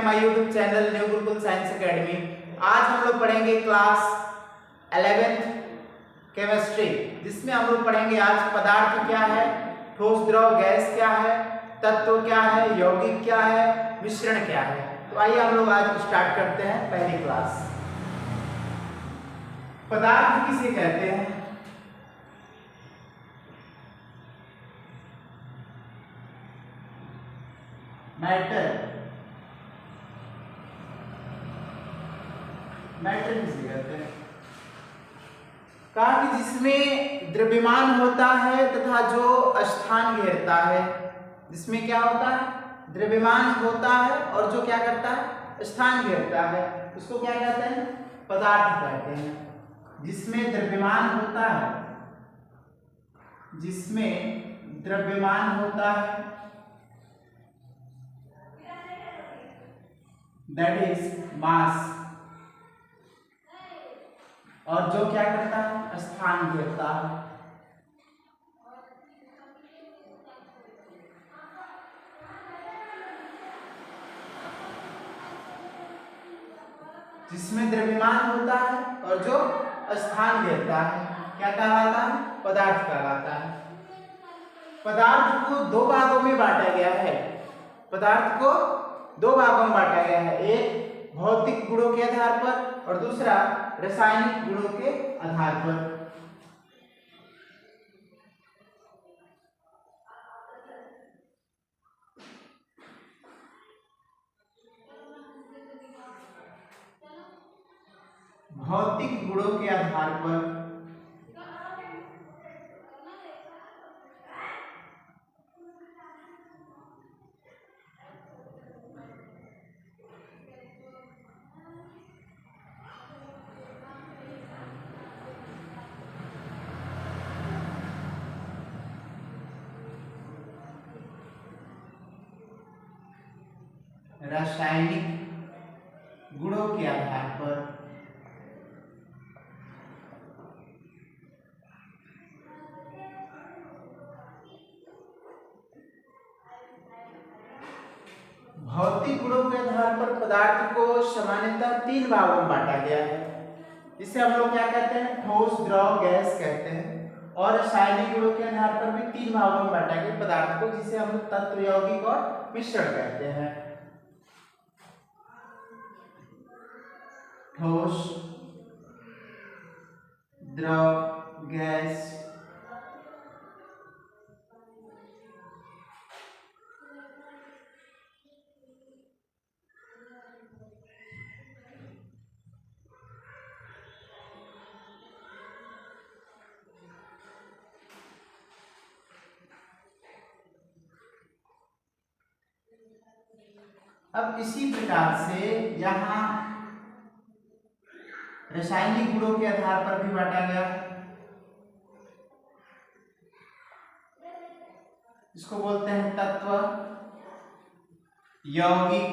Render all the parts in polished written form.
My YouTube channel new Gurukul science academy. आज हम लोग पढ़ेंगे क्लास 11th केमिस्ट्री, जिसमें हम लोग पढ़ेंगे आज पदार्थ क्या है, ठोस द्रव गैस क्या है, तत्व क्या है, यौगिक क्या है, मिश्रण क्या है। तो आइए हम लोग आज स्टार्ट करते हैं पहली क्लास। पदार्थ किसे कहते हैं? मैटर किसे कहते हैं? कहा कि जिसमें द्रव्यमान होता है तथा जो स्थान घेरता है। जिसमें क्या होता है? द्रव्यमान होता है और जो क्या करता है? स्थान घेरता है, उसको क्या कहते हैं? पदार्थ कहते हैं। जिसमें द्रव्यमान होता है, जिसमें द्रव्यमान होता है, दैट इज मास, और जो क्या करता है? स्थान घेरता है। जिसमें द्रव्यमान होता है और जो स्थान घेरता है, क्या कहलाता है? पदार्थ कहलाता है। पदार्थ को दो भागों में बांटा गया है। पदार्थ को दो भागों में बांटा गया है, एक भौतिक गुणों के आधार पर और दूसरा रासायनिक गुणों के आधार पर। भौतिक गुणों के आधार पर रासायनिक गुणों के आधार पर भौतिक गुणों के आधार पर पदार्थ को सामान्यतः तीन भागों में बांटा गया है, जिसे हम लोग क्या कहते हैं? ठोस द्रव गैस कहते हैं। और रासायनिक गुणों के आधार पर भी तीन भागों में बांटा गया पदार्थ को, जिसे हम लोग तत्व, यौगिक और मिश्रण कहते हैं। ठोस द्रव गैस अब इसी प्रकार से यहाँ रासायनिक गुणों के आधार पर भी बांटा गया है। इसको बोलते हैं तत्व, यौगिक,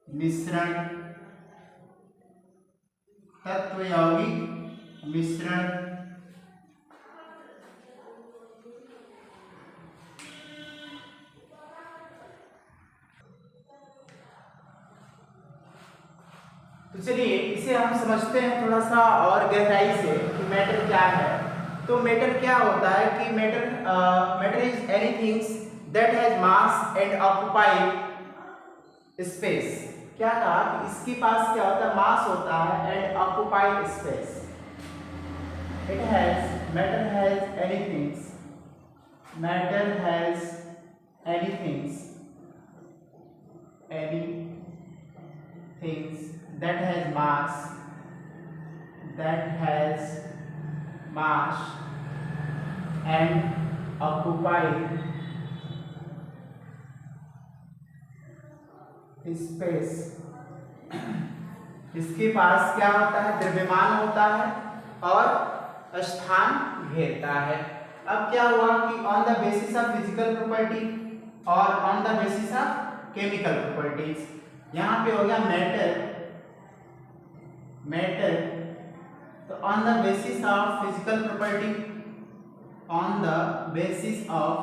मिश्रण। तत्व, यौगिक, मिश्रण। तो चलिए इसे हम समझते हैं थोड़ा सा और गहराई से कि मैटर क्या है। तो मैटर क्या होता है कि matter is anythings that has mass and occupy space. क्या कहा कि इसके पास क्या होता है? मास होता है and occupy space. Matter has anythings, matter has anythings that has mass and occupy space। इसके पास क्या होता है? द्रव्यमान होता है और स्थान घेरता है। अब क्या हुआ कि on the basis of physical property और on the basis of chemical properties, यहाँ पे हो गया मैटर। तो on the basis of physical property, on the basis of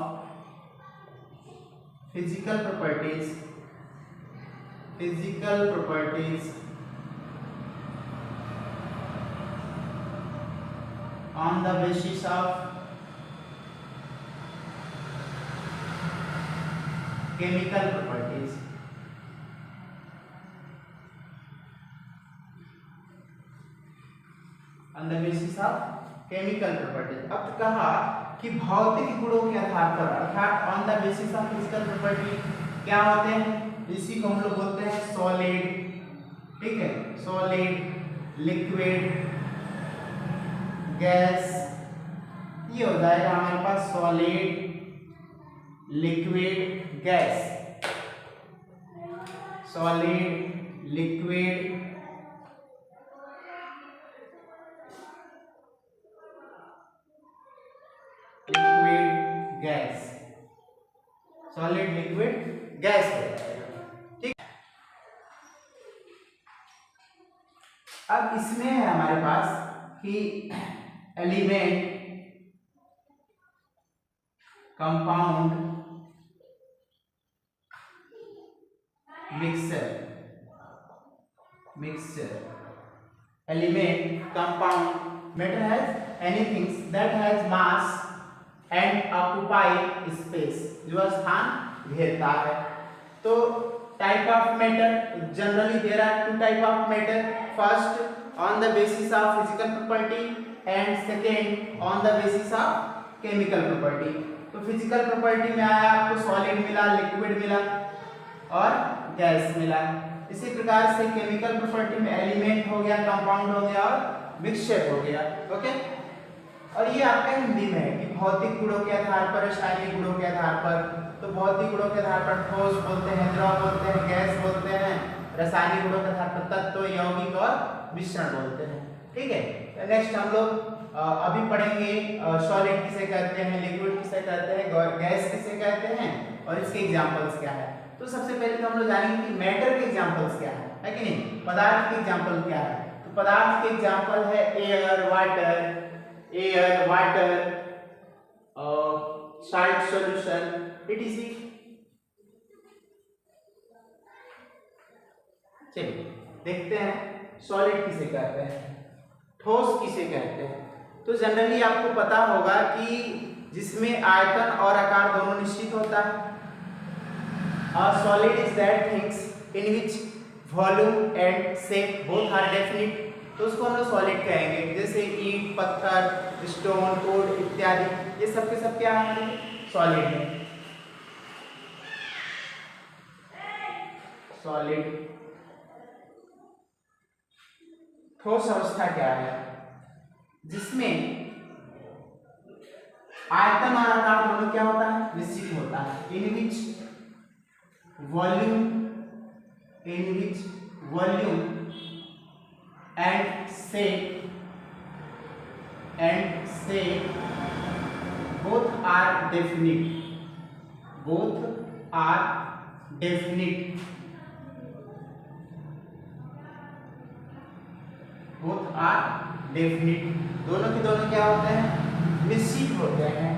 physical properties on the basis of chemical properties. On the basis of chemical properties. अब कहा कि भौतिक गुणों के आधार पर, अर्थात on the basis of physical property क्या होते हैं, इसी को हम लोग बोलते हैं सॉलिड, ठीक है, सॉलिड, लिक्विड, गैस। ये हो जाएगा हमारे पास solid, liquid, gas, solid, liquid, gas, solid, liquid, gas हो जाएगा, ठीक। अब इसमें है हमारे पास कि element, compound, mixture, element, compound, matter has anything that has mass and occupy space, जो स्थान घेरता है। तो type of matter, generally there are two type of matter, first on the basis of physical property and second on the basis of chemical property। तो physical property में आया आपको solid मिला, liquid मिला और गैस मिला। इसी प्रकार से केमिकल प्रॉपर्टी में एलिमेंट हो गया, कंपाउंड हो गया और मिक्सचर हो गया, ओके। और ये आपका हिंदी में है कि भौतिक गुणों के आधार पर, रासायनिक गुणों के आधार पर। तो भौतिक गुणों के आधार पर ठोस बोलते हैं, द्रव बोलते हैं, गैस बोलते हैं, रासायनिक गुणों के आधार पर तत्व, यौगिक और मिश्रण बोलते हैं, ठीक है। तो नेक्स्ट हम लोग अभी पढ़ेंगे सॉलिड किसे कहते हैं, लिक्विड किसे कहते हैं, गैस किसे कहते हैं और इसके एग्जांपल्स क्या है। तो सबसे पहले तो हम लोग जानेंगे कि मैटर के एग्जांपल्स क्या है कि नहीं, पदार्थ के एग्जांपल क्या है। तो पदार्थ के एग्जांपल है air, water, salt solution, etc। चलिए देखते हैं सॉलिड किसे कहते हैं, ठोस किसे कहते हैं। तो जनरली आपको पता होगा कि जिसमें आयतन और आकार दोनों निश्चित होता है। A solid is that things in which volume and shape both are definite, तो उसको हम लोग सॉलिड कहेंगे। जैसे ईंट, पत्थर, स्टोन, वुड इत्यादि, ये सब के सब क्या है, सॉलिड है। सॉलिड। ठोस अवस्था क्या है, जिसमें आयतन और आकार दोनों क्या होता है, निश्चित होता है। In which volume and shape both are definite, दोनों के दोनों क्या होते हैं, निश्चित होते हैं।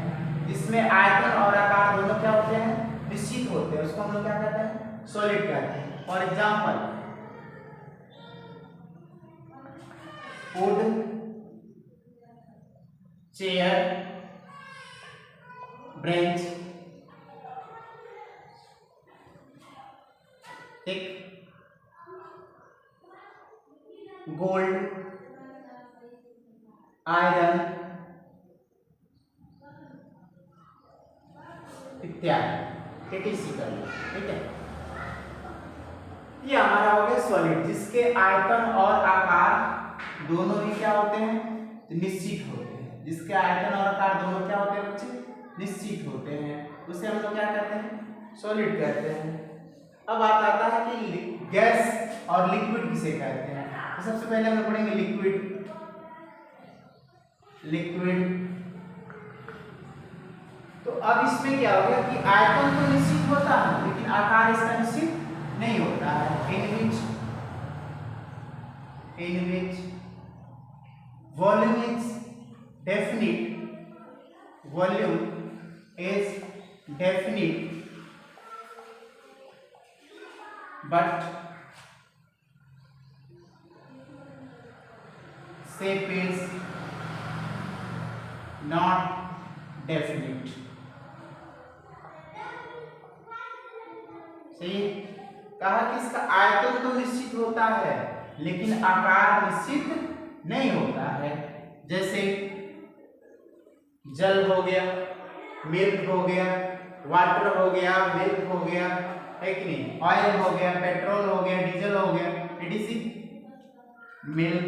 जिसमें आयतन और आकार दोनों क्या होते हैं, निश्चित होते हैं, उसको हम लोग क्या कहते हैं, सॉलिड कहते हैं। For example would, chair, bench, ठीक, गोल्ड, आयरन इत्यादि, ठीक है। ये हमारा हो गया सॉलिड, जिसके आयतन और आकार दोनों ही क्या होते हैं, निश्चित होते हैं। जिसके आयतन और आकार दोनों क्या होते हैं बच्चे, निश्चित होते हैं, उसे हम लोग क्या कहते हैं, सॉलिड कहते हैं। अब बात आता है कि गैस और लिक्विड किसे कहते हैं। तो सबसे पहले हम लोग पढ़ेंगे लिक्विड। तो अब इसमें क्या हो गया कि आयतन तो निश्चित होता है लेकिन आकार इसका निश्चित नहीं होता है। In which volume is definite but shape is not definite। सही, कहा कि इसका आयतन तो निश्चित होता है लेकिन आकार निश्चित नहीं होता है। जैसे जल हो गया, मिल्क हो गया, वाटर हो गया, मिल्क हो गया, है कि नहीं, ऑयल हो गया, पेट्रोल हो गया, डीजल हो गया, etc। Milk,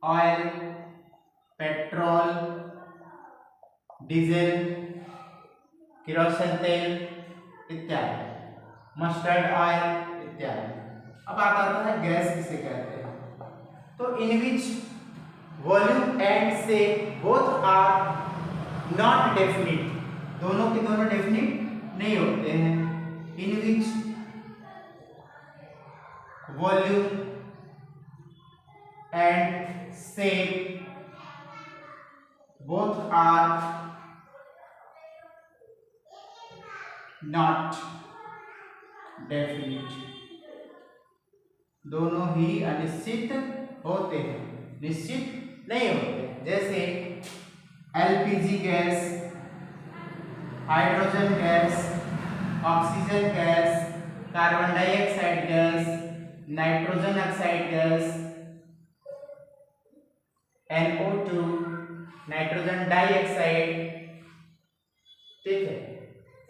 oil, petrol, diesel, kerosene तेल इत्यादि, मस्टर्ड ऑयल इत्यादि। अब आता है गैस किसे कहते हैं। तो in which volume and shape both are not definite, दोनों के दोनों डेफिनिट नहीं होते हैं। In which volume and shape both are not definite, दोनों ही अनिश्चित होते हैं, निश्चित नहीं होते। जैसे LPG gas, hydrogen gas, oxygen gas, carbon dioxide gas, nitrogen oxide gas, NO2, nitrogen dioxide, ठीक है,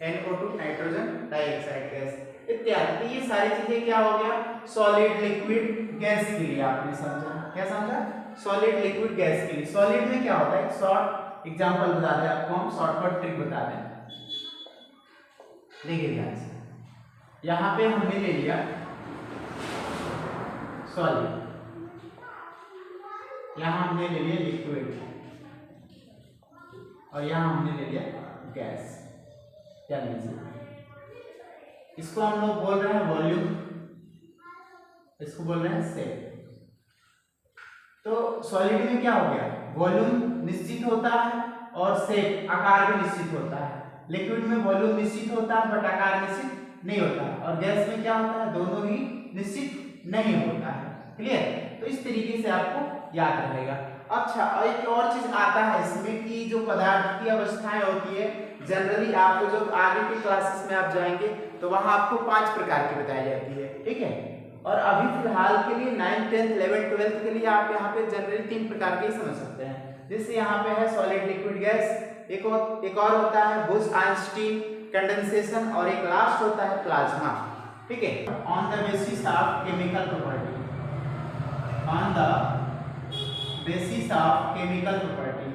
NO2 नाइट्रोजन डाइऑक्साइड गैस इत्यादि। तो ये सारी चीजें क्या हो गया, सॉलिड लिक्विड गैस के लिए आपने समझा। क्या समझा, सॉलिड लिक्विड गैस के लिए। सॉलिड में क्या होता है, शॉर्ट एग्जांपल बता दें आपको, हम शॉर्टकट ट्रिक बता दें। देखिए ध्यान से, यहाँ पे हमने ले लिया सॉलिड, यहाँ हमने ले लिया लिक्विड और यहाँ हमने ले लिया गैस। क्या लीजिए, इसको हम लोग बोल रहे हैं वॉल्यूम, इसको बोल रहे हैं शेप। तो सॉलिड में क्या हो गया, वॉल्यूम निश्चित होता है और शेप आकार भी निश्चित होता है। लिक्विड में वॉल्यूम निश्चित होता है बट आकार निश्चित नहीं होता है। और गैस में क्या होता है, दोनों ही निश्चित नहीं होता है। क्लियर, तो इस तरीके से आपको याद रहेगा। अच्छा, एक और चीज आता है इसमें कि जो पदार्थ की अवस्थाएं होती है, जनरली आपको जब आगे की क्लासेस में आप जाएंगे तो वहां आपको 5 प्रकार की बताई जाती है, ठीक है। और अभी फिलहाल के लिए 9th 10th 11th 12th के लिए आप यहाँ पे जनरली 3 प्रकार के ही समझ सकते हैं। जैसे यहाँ पे है सॉलिड लिक्विड गैस, एक और होता है बुश आइंस्टीन कंडेंसेशन, और एक लास्ट होता है प्लाज्मा, ठीक है। On the basis of chemical property, on the basis of chemical property,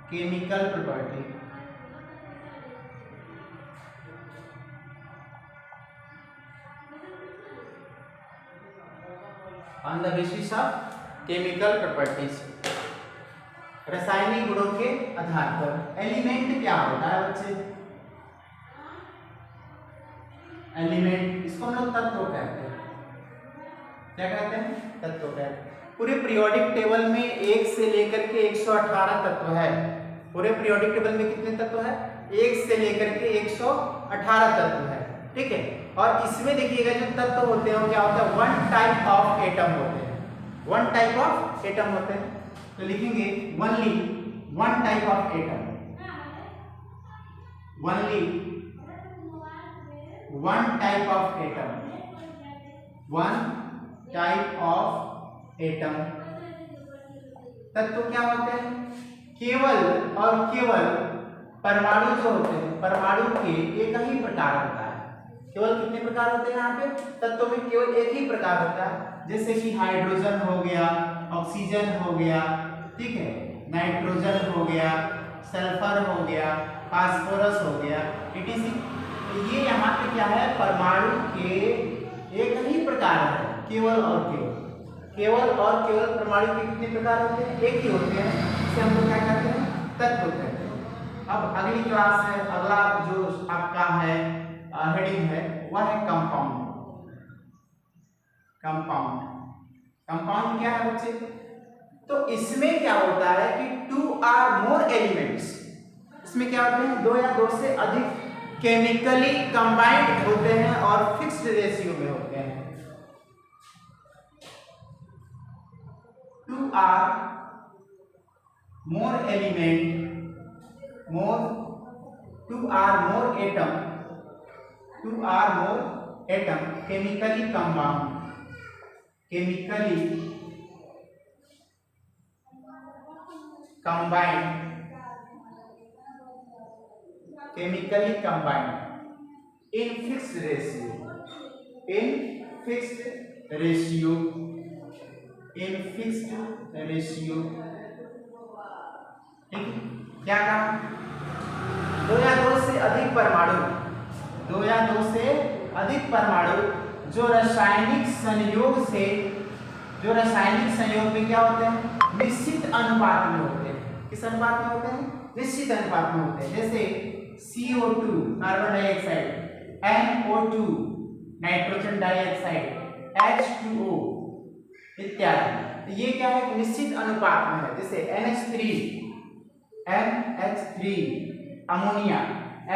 chemical property, on the basis of chemical properties, रासायनिक गुणों के आधार पर। एलिमेंट क्या होता है बच्चे, एलिमेंट, इसको हम लोग तत्व कहते हैं। क्या कहते हैं, तत्व कहते हैं। पूरे पीरियोडिक टेबल में 1 से लेकर के 118 तत्व है। पूरे पीरियोडिक टेबल में कितने तत्व है, 1 से लेकर के 118 तत्व है, ठीक है। और इसमें देखिएगा जो तत्व होते हैं वो क्या होता है, 1 टाइप ऑफ एटम होते हैं, 1 टाइप ऑफ एटम होते हैं। तो लिखेंगे only 1 type of atom, only 1 type of atom, 1 type of atom. तत्व क्या होते हैं, केवल और केवल परमाणु जो होते हैं, परमाणु के एक ही प्रकार होता है। केवल कितने प्रकार होते हैं यहाँ पे, तत्व में केवल एक ही प्रकार होता है। जैसे कि हाइड्रोजन हो गया, ऑक्सीजन हो गया, ठीक है, नाइट्रोजन हो गया, सल्फर हो गया, फास्फोरस हो गया, etc। तो ये यहाँ पे क्या है, परमाणु के एक ही प्रकार है, केवल और केवल, केवल और केवल परमाणु के कितने प्रकार होते हैं, एक ही होते हैं। इसे हम लोग क्या कहते हैं, तत्व कहते हैं। अब अगली क्लास है, अगला जो आपका है हेडिंग है वह है कंपाउंड। कंपाउंड, कंपाउंड क्या है बच्चे, तो इसमें क्या होता है कि 2 or more एलिमेंट्स, इसमें क्या होते हैं 2 या 2 से अधिक केमिकली कंबाइंड होते हैं और फिक्स्ड रेशियो में होते हैं। Two or more element two or more atom chemically combined in fixed ratio ठीक है। क्या कहा? दो या दो से अधिक परमाणु जो रासायनिक संयोग में क्या होते हैं? निश्चित अनुपात में होते हैं। किस अनुपात में होते हैं? निश्चित अनुपात में होते हैं। जैसे CO2 carbon dioxide, NO2 nitrogen dioxide, H2O इत्यादि। तो ये क्या है? निश्चित अनुपात में है। जैसे NH3 ammonia,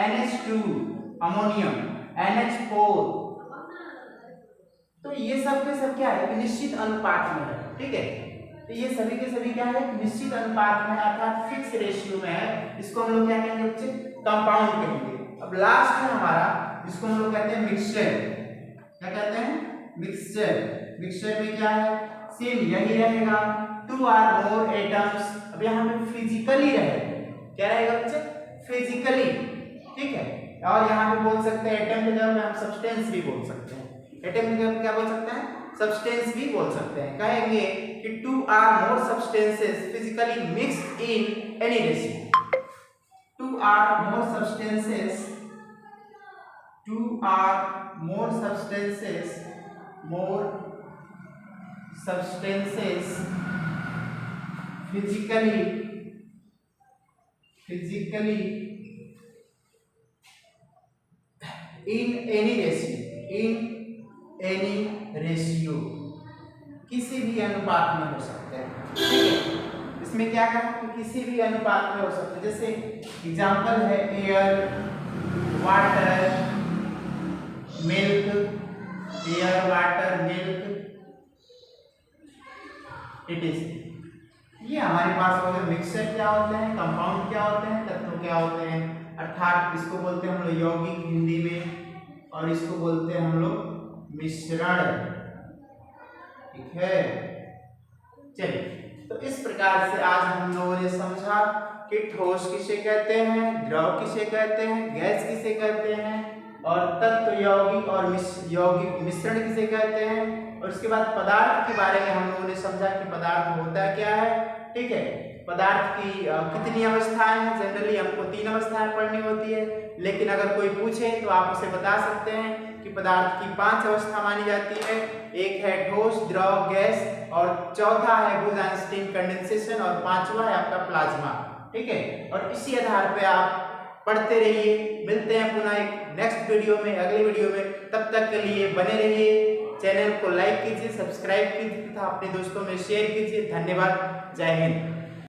NH2 ammonium, NH4। तो ये सब के सब क्या है? निश्चित अनुपात में है। ठीक है। तो ये सभी के सभी क्या है? निश्चित अनुपात में अर्थात फिक्स रेशियो में है। इसको हम लोग क्या कहेंगे बच्चे? कंपाउंड कहेंगे। अब लास्ट है हमारा, जिसको हम लोग कहते हैं मिक्सचर। क्या कहते हैं? मिक्सचर में क्या है? सेम यही रहेगा। Two or more atoms. अब यहाँ पे फिजिकली रहेगा। क्या रहेगा बच्चे? फिजिकली। ठीक है। और यहाँ पे बोल सकते हैं एटम की जगह हम सब्सटेंस भी बोल सकते हैं। एटम की जगह क्या बोल सकते हैं? सब्सटेंस भी बोल सकते हैं। कहेंगे कि two or more substances physically mixed in any ratio. Two or more substances physically in any ratio किसी भी अनुपात में हो सकते हैं। ठीक है। इसमें क्या कहा कि किसी भी अनुपात में हो सकते हैं। जैसे एग्जांपल है air, water, milk, it is. ये हमारे पास हो गए मिक्सचर क्या होते हैं, कंपाउंड क्या होते हैं, तत्व क्या होते हैं। अर्थात इसको बोलते हैं हम लोग यौगिक हिंदी में, और इसको बोलते हैं हम लोग मिश्रण। ठीक है। चलिए, तो इस प्रकार से आज हम लोगों ने समझा कि ठोस किसे कहते हैं, द्रव किसे कहते हैं, गैस किसे कहते हैं, और तत्व यौगिक और यौगिक मिश्रण किसे कहते हैं। और उसके बाद पदार्थ के बारे में हम लोगों ने समझा कि पदार्थ होता क्या है। ठीक है। पदार्थ की कितनी अवस्थाएं हैं? जनरली हमको 3 अवस्थाएं पढ़नी होती है, लेकिन अगर कोई पूछे तो आप उसे बता सकते हैं कि पदार्थ की 5 अवस्था मानी जाती है। एक है ठोस, द्रव, गैस, और चौथा है बूज-आइंस्टीन कंडेंसेशन, और 5वां है आपका प्लाज्मा। ठीक है। और इसी आधार पे आप पढ़ते रहिए। मिलते हैं पुनः एक नेक्स्ट वीडियो में, अगले वीडियो में। तब तक के लिए बने रहिए। चैनल को लाइक कीजिए, सब्सक्राइब कीजिए तथा अपने दोस्तों में शेयर कीजिए। धन्यवाद। जय हिंद।